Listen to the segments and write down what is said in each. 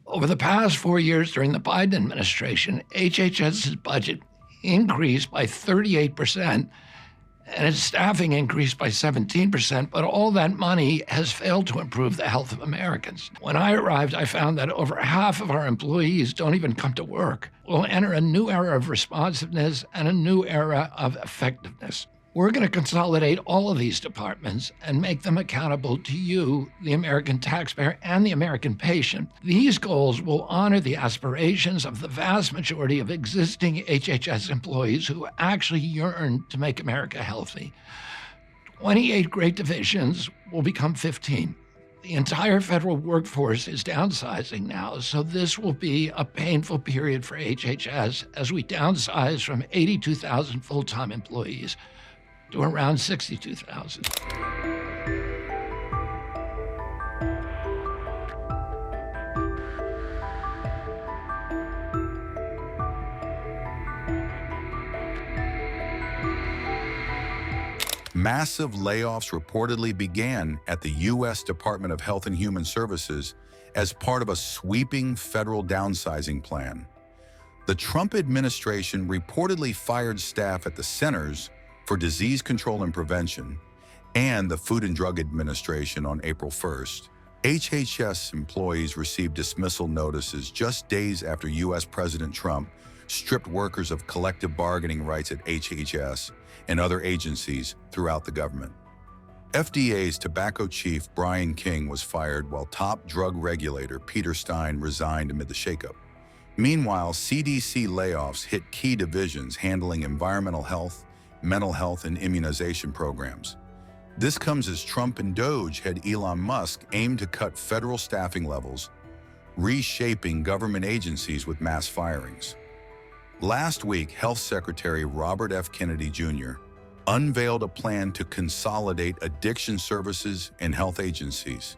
Over the past 4 years during the Biden administration, HHS's budget increased by 38%, and its staffing increased by 17%, but all that money has failed to improve the health of Americans. When I arrived, I found that over half of our employees don't even come to work. We'll enter a new era of responsiveness and a new era of effectiveness. We're going to consolidate all of these departments and make them accountable to you, the American taxpayer, and the American patient. These goals will honor the aspirations of the vast majority of existing HHS employees who actually yearn to make America healthy. 28 great divisions will become 15. The entire federal workforce is downsizing now, so this will be a painful period for HHS as we downsize from 82,000 full-time employees to around 62,000. Massive layoffs reportedly began at the U.S. Department of Health and Human Services as part of a sweeping federal downsizing plan. The Trump administration reportedly fired staff at the Centers for Disease Control and Prevention and the Food and Drug Administration on April 1st. HHS employees received dismissal notices just days after U.S. President Trump stripped workers of collective bargaining rights at HHS and other agencies throughout the government. FDA's tobacco chief Brian King was fired while top drug regulator Peter Stein resigned amid the shakeup. Meanwhile, CDC layoffs hit key divisions handling environmental health, mental health, and immunization programs. This comes as Trump and DOJ head Elon Musk aim to cut federal staffing levels, reshaping government agencies with mass firings. Last week, Health Secretary Robert F. Kennedy Jr. unveiled a plan to consolidate addiction services and health agencies.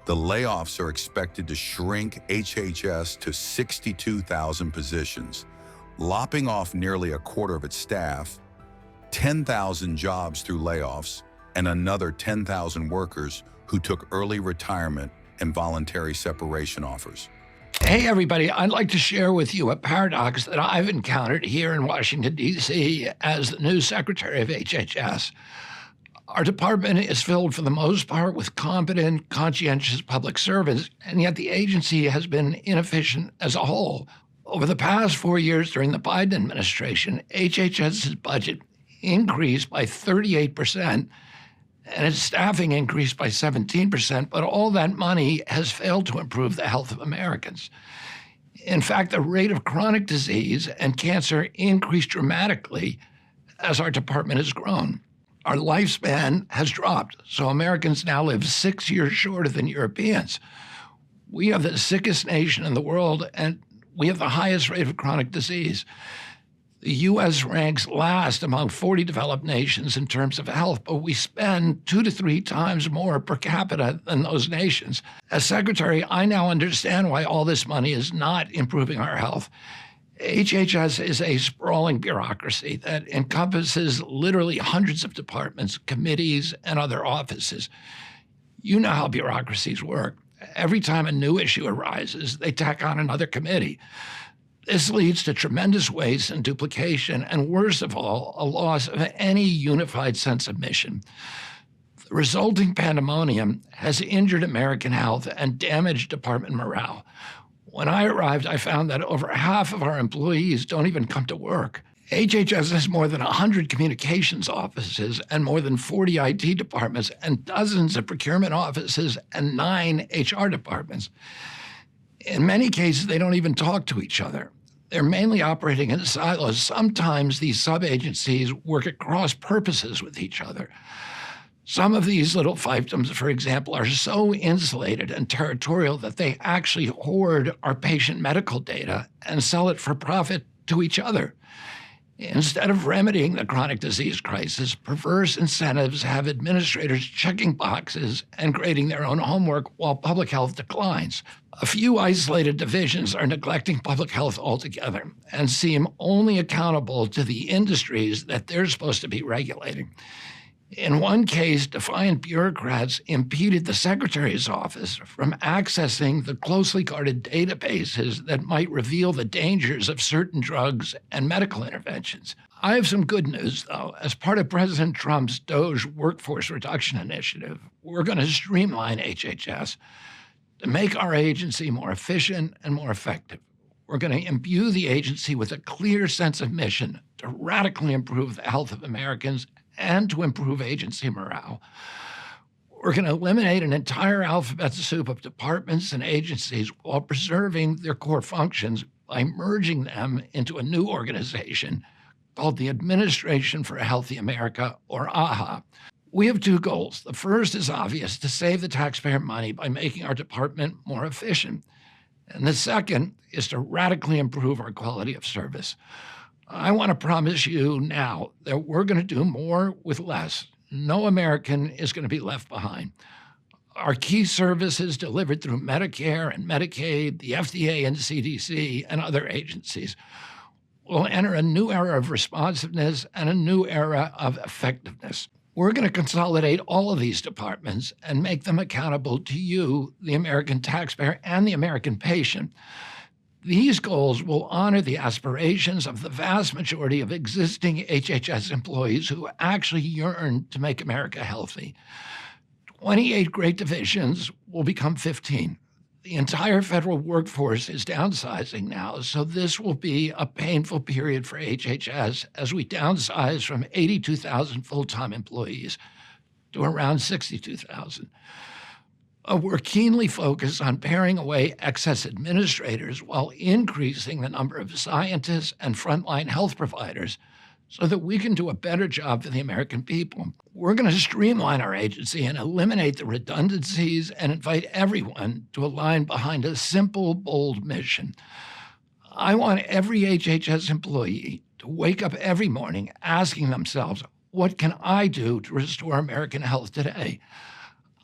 The layoffs are expected to shrink HHS to 62,000 positions, lopping off nearly a quarter of its staff, 10,000 jobs through layoffs, and another 10,000 workers who took early retirement and voluntary separation offers. Hey, everybody, I'd like to share with you a paradox that I've encountered here in Washington, D.C. as the new Secretary of HHS. Our department is filled for the most part with competent, conscientious public servants, and yet the agency has been inefficient as a whole. Over the past 4 years during the Biden administration, HHS's budget increased by 38%, and its staffing increased by 17%, but all that money has failed to improve the health of Americans. In fact, the rate of chronic disease and cancer increased dramatically as our department has grown. Our lifespan has dropped, so Americans now live 6 years shorter than Europeans. We are the sickest nation in the world, and we have the highest rate of chronic disease. The U.S. ranks last among 40 developed nations in terms of health, but we spend 2 to 3 times more per capita than those nations. As Secretary, I now understand why all this money is not improving our health. HHS is a sprawling bureaucracy that encompasses literally hundreds of departments, committees, and other offices. You know how bureaucracies work. Every time a new issue arises, they tack on another committee. This leads to tremendous waste and duplication, and worst of all, a loss of any unified sense of mission. The resulting pandemonium has injured American health and damaged department morale. When I arrived, I found that over half of our employees don't even come to work. HHS has more than 100 communications offices and more than 40 IT departments and dozens of procurement offices and 9 HR departments. In many cases, they don't even talk to each other. They're mainly operating in silos. Sometimes these sub-agencies work at cross purposes with each other. Some of these little fiefdoms, for example, are so insulated and territorial that they actually hoard our patient medical data and sell it for profit to each other. Instead of remedying the chronic disease crisis, perverse incentives have administrators checking boxes and grading their own homework while public health declines. A few isolated divisions are neglecting public health altogether and seem only accountable to the industries that they're supposed to be regulating. In one case, defiant bureaucrats impeded the secretary's office from accessing the closely guarded databases that might reveal the dangers of certain drugs and medical interventions. I have some good news, though. As part of President Trump's DOGE workforce reduction initiative, we're going to streamline HHS to make our agency more efficient and more effective. We're going to imbue the agency with a clear sense of mission to radically improve the health of Americans and to improve agency morale. We're going to eliminate an entire alphabet soup of departments and agencies while preserving their core functions by merging them into a new organization called the Administration for a Healthy America, or AHA. We have two goals. The first is obvious: to save the taxpayer money by making our department more efficient. And the second is to radically improve our quality of service. I want to promise you now that we're going to do more with less. No American is going to be left behind. Our key services delivered through Medicare and Medicaid, the FDA and CDC, and other agencies will enter a new era of responsiveness and a new era of effectiveness. We're going to consolidate all of these departments and make them accountable to you, the American taxpayer, and the American patient. These goals will honor the aspirations of the vast majority of existing HHS employees who actually yearn to make America healthy. 28 great divisions will become 15. The entire federal workforce is downsizing now, so this will be a painful period for HHS as we downsize from 82,000 full-time employees to around 62,000. We're keenly focused on paring away excess administrators while increasing the number of scientists and frontline health providers so that we can do a better job for the American people. We're going to streamline our agency and eliminate the redundancies and invite everyone to align behind a simple, bold mission. I want every HHS employee to wake up every morning asking themselves, what can I do to restore American health today?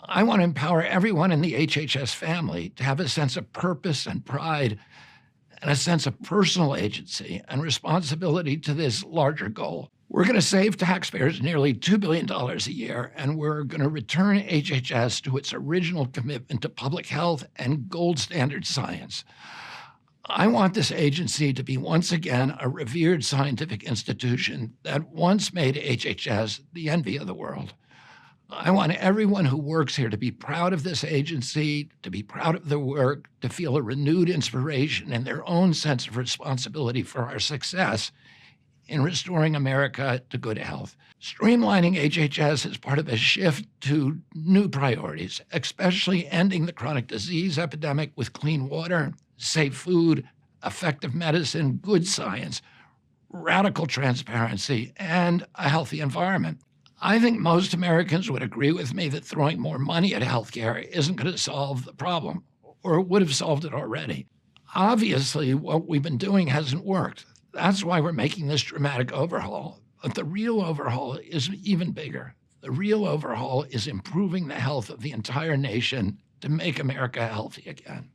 I want to empower everyone in the HHS family to have a sense of purpose and pride and a sense of personal agency and responsibility to this larger goal. We're going to save taxpayers nearly $2 billion a year, and we're going to return HHS to its original commitment to public health and gold standard science. I want this agency to be once again a revered scientific institution that once made HHS the envy of the world. I want everyone who works here to be proud of this agency, to be proud of their work, to feel a renewed inspiration and their own sense of responsibility for our success in restoring America to good health. Streamlining HHS is part of a shift to new priorities, especially ending the chronic disease epidemic with clean water, safe food, effective medicine, good science, radical transparency, and a healthy environment. I think most Americans would agree with me that throwing more money at healthcare isn't going to solve the problem, or it would have solved it already. Obviously, what we've been doing hasn't worked. That's why we're making this dramatic overhaul. But the real overhaul is even bigger. The real overhaul is improving the health of the entire nation to make America healthy again.